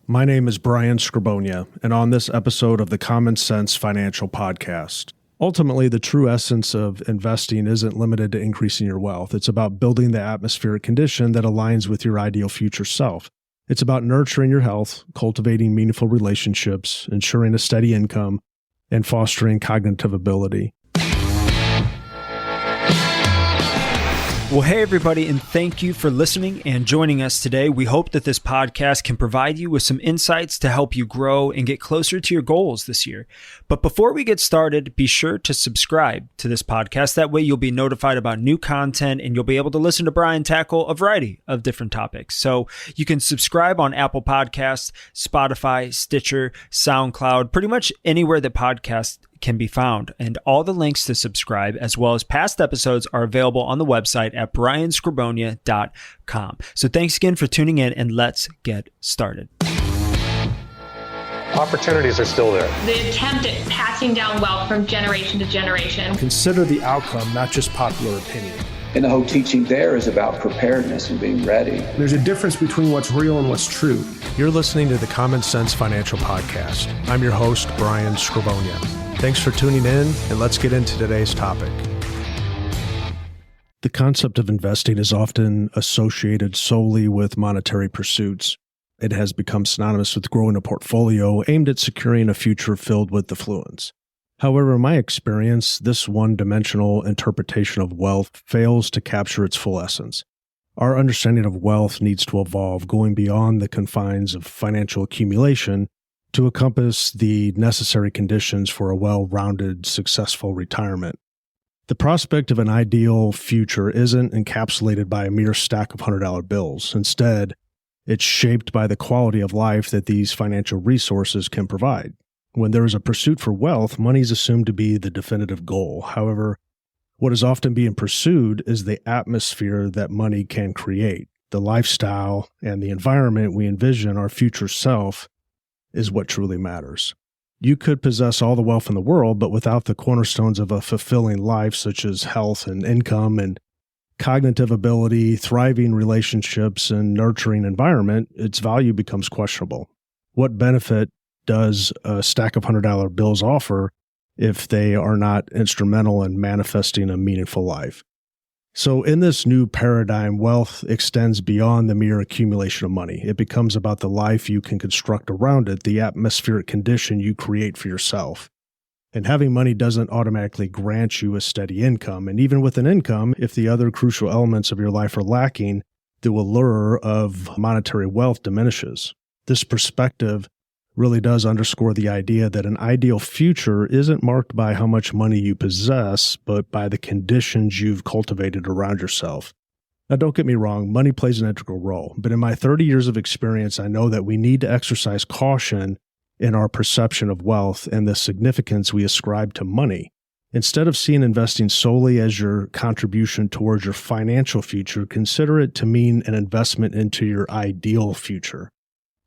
My name is Brian Scribonia, and on this episode of the Common Sense Financial Podcast. Ultimately, the true essence of investing isn't limited to increasing your wealth. It's about building the atmospheric condition that aligns with your ideal future self. It's about nurturing your health, cultivating meaningful relationships, ensuring a steady income, and fostering cognitive ability. Well, hey, everybody, and thank you for listening and joining us today. We hope that this podcast can provide you with some insights to help you grow and get closer to your goals this year. But before we get started, be sure to subscribe to this podcast. That way you'll be notified about new content and you'll be able to listen to Brian tackle a variety of different topics. So you can subscribe on Apple Podcasts, Spotify, Stitcher, SoundCloud, pretty much anywhere that podcasts can be found. And all the links to subscribe, as well as past episodes, are available on the website at brianscribonia.com. So thanks again for tuning in, and let's get started. Opportunities are still there. The attempt at passing down wealth from generation to generation. Consider the outcome, not just popular opinion. And the whole teaching there is about preparedness and being ready. There's a difference between what's real and what's true. You're listening to the Common Sense Financial Podcast. I'm your host, Brian Scribonia. Thanks for tuning in, and let's get into today's topic. The concept of investing is often associated solely with monetary pursuits. It has become synonymous with growing a portfolio aimed at securing a future filled with affluence. However, in my experience, this one-dimensional interpretation of wealth fails to capture its full essence. Our understanding of wealth needs to evolve, going beyond the confines of financial accumulation to encompass the necessary conditions for a well-rounded, successful retirement. The prospect of an ideal future isn't encapsulated by a mere stack of $100 bills. Instead, it's shaped by the quality of life that these financial resources can provide. When there is a pursuit for wealth, money is assumed to be the definitive goal. However, what is often being pursued is the atmosphere that money can create. The lifestyle and the environment we envision our future self is what truly matters. You could possess all the wealth in the world, but without the cornerstones of a fulfilling life, such as health and income and cognitive ability, thriving relationships, and nurturing environment, its value becomes questionable. What benefit does a stack of $100 bills offer if they are not instrumental in manifesting a meaningful life? So in this new paradigm, wealth extends beyond the mere accumulation of money. It becomes about the life you can construct around it, the atmospheric condition you create for yourself. And having money doesn't automatically grant you a steady income. And even with an income, if the other crucial elements of your life are lacking, the allure of monetary wealth diminishes. This perspective really does underscore the idea that an ideal future isn't marked by how much money you possess, but by the conditions you've cultivated around yourself. Now, don't get me wrong, money plays an integral role, but in my 30 years of experience, I know that we need to exercise caution in our perception of wealth and the significance we ascribe to money. Instead of seeing investing solely as your contribution towards your financial future, consider it to mean an investment into your ideal future.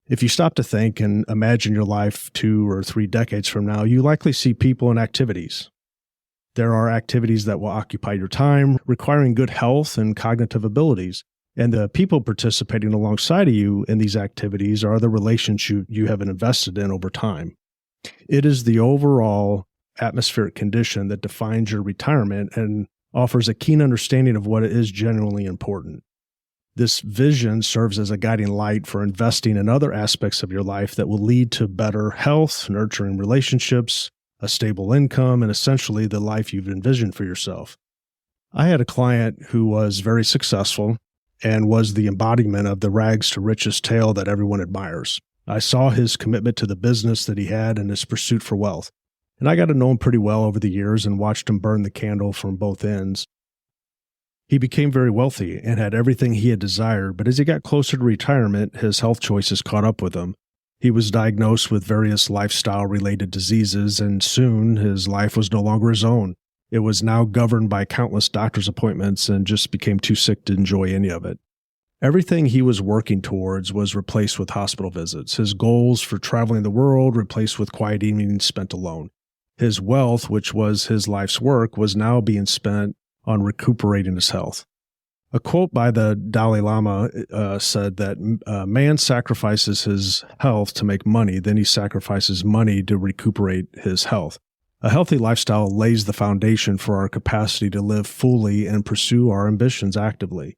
If you stop to think and imagine your life 2 or 3 decades from now, you likely see people and activities. There are activities that will occupy your time, requiring good health and cognitive abilities. And the people participating alongside of you in these activities are the relationships you have invested in over time. It is the overall atmospheric condition that defines your retirement and offers a keen understanding of what is genuinely important. This vision serves as a guiding light for investing in other aspects of your life that will lead to better health, nurturing relationships, a stable income, and essentially the life you've envisioned for yourself. I had a client who was very successful and was the embodiment of the rags to riches tale that everyone admires. I saw his commitment to the business that he had and his pursuit for wealth. And I got to know him pretty well over the years and watched him burn the candle from both ends. He became very wealthy and had everything he had desired, but as he got closer to retirement, his health choices caught up with him. He was diagnosed with various lifestyle-related diseases, and soon his life was no longer his own. It was now governed by countless doctor's appointments and just became too sick to enjoy any of it. Everything he was working towards was replaced with hospital visits. His goals for traveling the world replaced with quiet evenings spent alone. His wealth, which was his life's work, was now being spent on recuperating his health. A quote by the Dalai Lama said that man sacrifices his health to make money, then he sacrifices money to recuperate his health. A healthy lifestyle lays the foundation for our capacity to live fully and pursue our ambitions actively.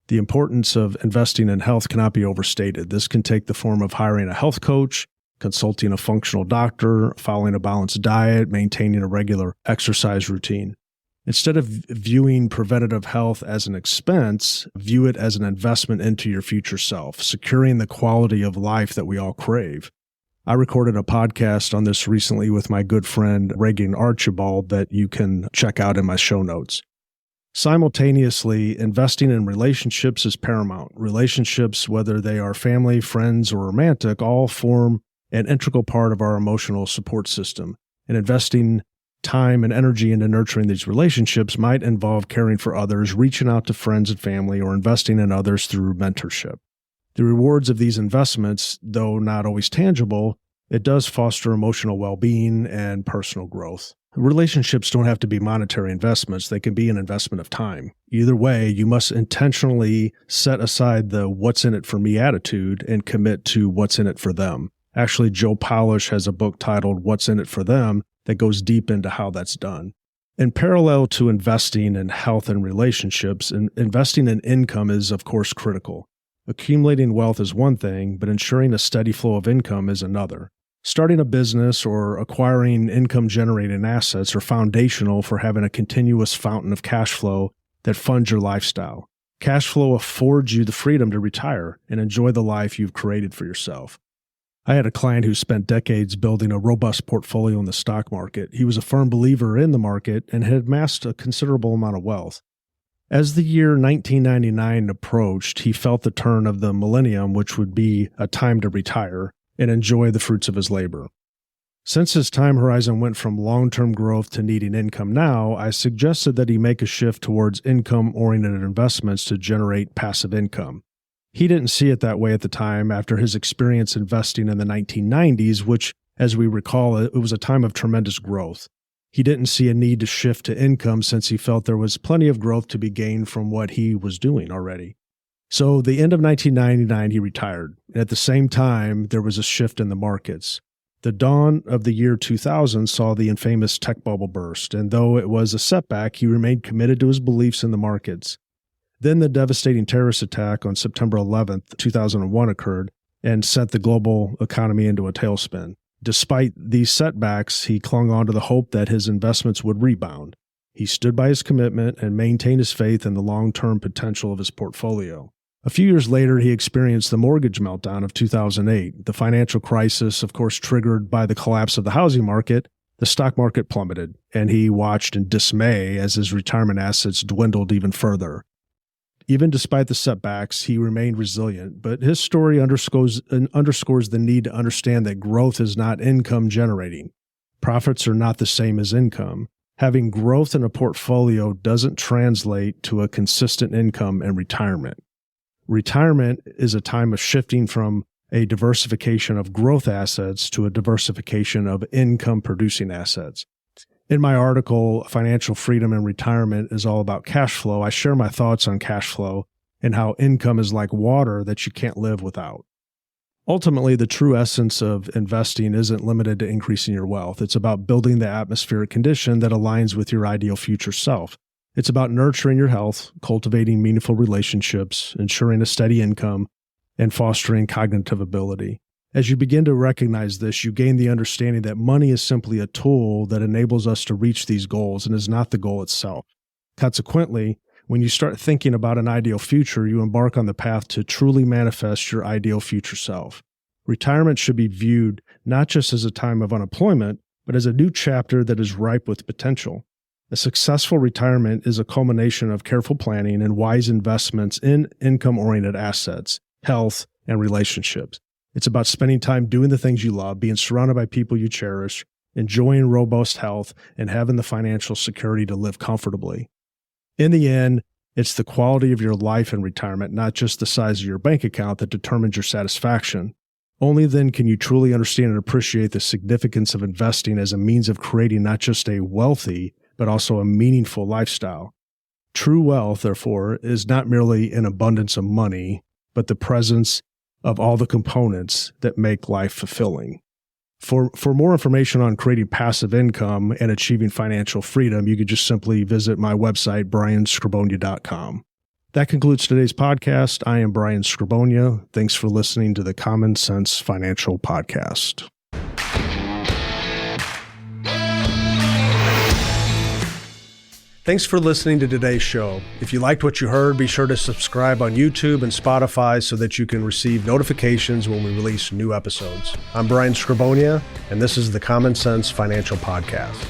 The importance of investing in health cannot be overstated. This can take the form of hiring a health coach, consulting a functional doctor, following a balanced diet, maintaining a regular exercise routine. Instead of viewing preventative health as an expense, view it as an investment into your future self, securing the quality of life that we all crave. I recorded a podcast on this recently with my good friend Reagan Archibald that you can check out in my show notes. Simultaneously, investing in relationships is paramount. Relationships, whether they are family, friends, or romantic, all form an integral part of our emotional support system. And investing time and energy into nurturing these relationships might involve caring for others, reaching out to friends and family, or investing in others through mentorship. The rewards of these investments, though not always tangible, it does foster emotional well-being and personal growth. Relationships don't have to be monetary investments. They can be an investment of time. Either way, you must intentionally set aside the what's in it for me attitude and commit to what's in it for them. Actually, Joe Polish has a book titled What's in It for Them that goes deep into how that's done. In parallel to investing in health and relationships, investing in income is, of course, critical. Accumulating wealth is one thing, but ensuring a steady flow of income is another. Starting a business or acquiring income-generating assets are foundational for having a continuous fountain of cash flow that funds your lifestyle. Cash flow affords you the freedom to retire and enjoy the life you've created for yourself. I had a client who spent decades building a robust portfolio in the stock market. He was a firm believer in the market and had amassed a considerable amount of wealth. As the year 1999 approached, he felt the turn of the millennium, which would be a time to retire and enjoy the fruits of his labor. Since his time horizon went from long-term growth to needing income now, I suggested that he make a shift towards income-oriented investments to generate passive income. He didn't see it that way at the time after his experience investing in the 1990s, which, as we recall, it was a time of tremendous growth. He didn't see a need to shift to income since he felt there was plenty of growth to be gained from what he was doing already. So the end of 1999, he retired. At the same time, there was a shift in the markets. The dawn of the year 2000 saw the infamous tech bubble burst, and though it was a setback, he remained committed to his beliefs in the markets. Then the devastating terrorist attack on September 11th, 2001 occurred and sent the global economy into a tailspin. Despite these setbacks, he clung on to the hope that his investments would rebound. He stood by his commitment and maintained his faith in the long-term potential of his portfolio. A few years later, he experienced the mortgage meltdown of 2008. The financial crisis, of course, triggered by the collapse of the housing market. The stock market plummeted, and he watched in dismay as his retirement assets dwindled even further. Even despite the setbacks, he remained resilient, but his story underscores the need to understand that growth is not income generating. Profits are not the same as income. Having growth in a portfolio doesn't translate to a consistent income in retirement. Retirement is a time of shifting from a diversification of growth assets to a diversification of income-producing assets. In my article, Financial Freedom in Retirement is all about cash flow. I share my thoughts on cash flow and how income is like water that you can't live without. Ultimately, the true essence of investing isn't limited to increasing your wealth. It's about building the atmospheric condition that aligns with your ideal future self. It's about nurturing your health, cultivating meaningful relationships, ensuring a steady income, and fostering cognitive ability. As you begin to recognize this, you gain the understanding that money is simply a tool that enables us to reach these goals and is not the goal itself. Consequently, when you start thinking about an ideal future, you embark on the path to truly manifest your ideal future self. Retirement should be viewed not just as a time of unemployment, but as a new chapter that is ripe with potential. A successful retirement is a culmination of careful planning and wise investments in income-oriented assets, health, and relationships. It's about spending time doing the things you love, being surrounded by people you cherish, enjoying robust health, and having the financial security to live comfortably. In the end, it's the quality of your life in retirement, not just the size of your bank account, that determines your satisfaction. Only then can you truly understand and appreciate the significance of investing as a means of creating not just a wealthy, but also a meaningful lifestyle. True wealth, therefore, is not merely an abundance of money, but the presence of all the components that make life fulfilling. For more information on creating passive income and achieving financial freedom, you could just simply visit my website, brianscribonia.com. That concludes today's podcast. I am Brian Scribonia. Thanks for listening to the Common Sense Financial Podcast. Thanks for listening to today's show. If you liked what you heard, be sure to subscribe on YouTube and Spotify so that you can receive notifications when we release new episodes. I'm Brian Scribonia, and this is the Common Sense Financial Podcast.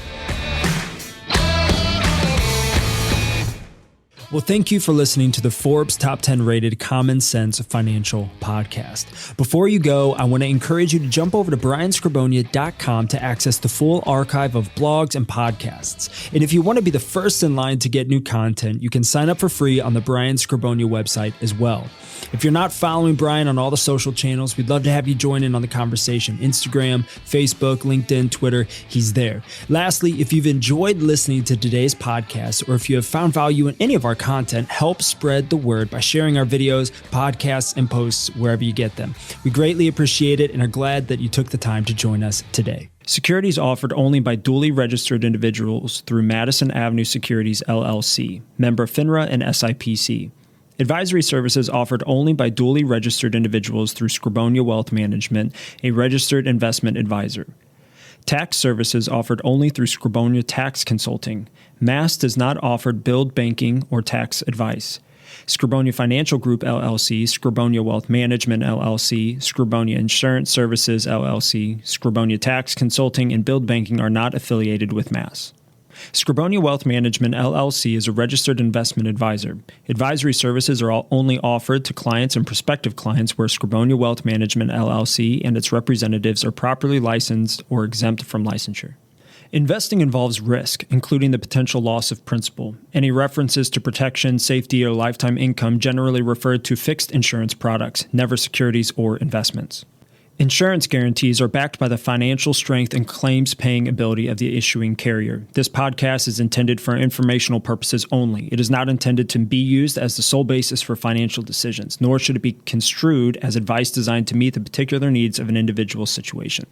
Well, thank you for listening to the Forbes Top 10 rated Common Sense Financial Podcast. Before you go, I want to encourage you to jump over to brianscribonia.com to access the full archive of blogs and podcasts. And if you want to be the first in line to get new content, you can sign up for free on the Brian Scribonia website as well. If you're not following Brian on all the social channels, we'd love to have you join in on the conversation. Instagram, Facebook, LinkedIn, Twitter, he's there. Lastly, if you've enjoyed listening to today's podcast, or if you have found value in any of our content, help spread the word by sharing our videos, podcasts, and posts wherever you get them. We greatly appreciate it and are glad that you took the time to join us today. Securities offered only by duly registered individuals through Madison Avenue Securities, LLC, member FINRA and SIPC. Advisory services offered only by duly registered individuals through Scribonia Wealth Management, a registered investment advisor. Tax services offered only through Scribonia Tax Consulting. Mass does not offer billed banking or tax advice. Scribonia Financial Group, LLC, Scribonia Wealth Management, LLC, Scribonia Insurance Services, LLC, Scribonia Tax Consulting, and billed banking are not affiliated with Mass. Scribonia Wealth Management, LLC is a registered investment advisor. Advisory services are only offered to clients and prospective clients where Scribonia Wealth Management, LLC and its representatives are properly licensed or exempt from licensure. Investing involves risk, including the potential loss of principal. Any references to protection, safety, or lifetime income generally refer to fixed insurance products, never securities or investments. Insurance guarantees are backed by the financial strength and claims-paying ability of the issuing carrier. This podcast is intended for informational purposes only. It is not intended to be used as the sole basis for financial decisions, nor should it be construed as advice designed to meet the particular needs of an individual situation.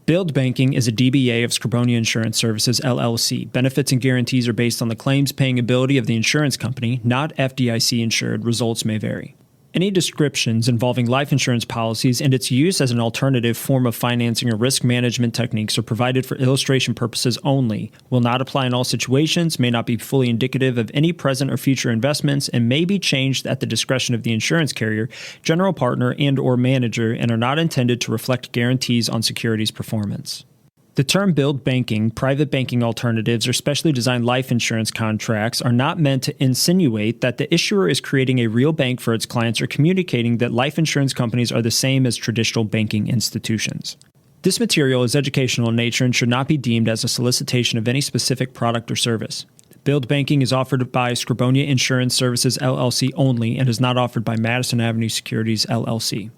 Billed banking is a DBA of Scribonia Insurance Services, LLC. Benefits and guarantees are based on the claims-paying ability of the insurance company, not FDIC-insured. Results may vary. Any descriptions involving life insurance policies and its use as an alternative form of financing or risk management techniques are provided for illustration purposes only, will not apply in all situations, may not be fully indicative of any present or future investments, and may be changed at the discretion of the insurance carrier, general partner, and/or manager, and are not intended to reflect guarantees on securities performance. The term billed banking, private banking alternatives, or specially designed life insurance contracts are not meant to insinuate that the issuer is creating a real bank for its clients or communicating that life insurance companies are the same as traditional banking institutions. This material is educational in nature and should not be deemed as a solicitation of any specific product or service. Billed banking is offered by Scribonia Insurance Services, LLC only and is not offered by Madison Avenue Securities, LLC.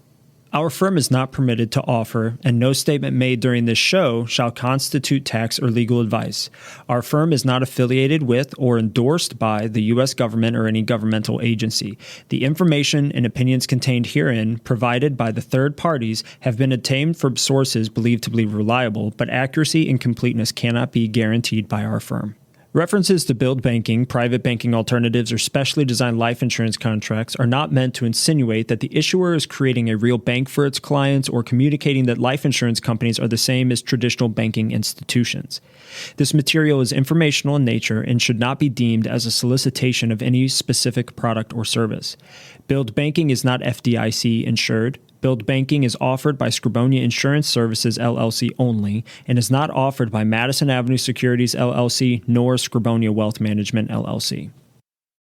Our firm is not permitted to offer, and no statement made during this show shall constitute tax or legal advice. Our firm is not affiliated with or endorsed by the U.S. government or any governmental agency. The information and opinions contained herein, provided by the third parties, have been obtained from sources believed to be reliable, but accuracy and completeness cannot be guaranteed by our firm. References to billed banking, private banking alternatives, or specially designed life insurance contracts are not meant to insinuate that the issuer is creating a real bank for its clients or communicating that life insurance companies are the same as traditional banking institutions. This material is informational in nature and should not be deemed as a solicitation of any specific product or service. Billed banking is not FDIC insured. Billed banking is offered by Scribonia Insurance Services, LLC only, and is not offered by Madison Avenue Securities, LLC, nor Scribonia Wealth Management, LLC.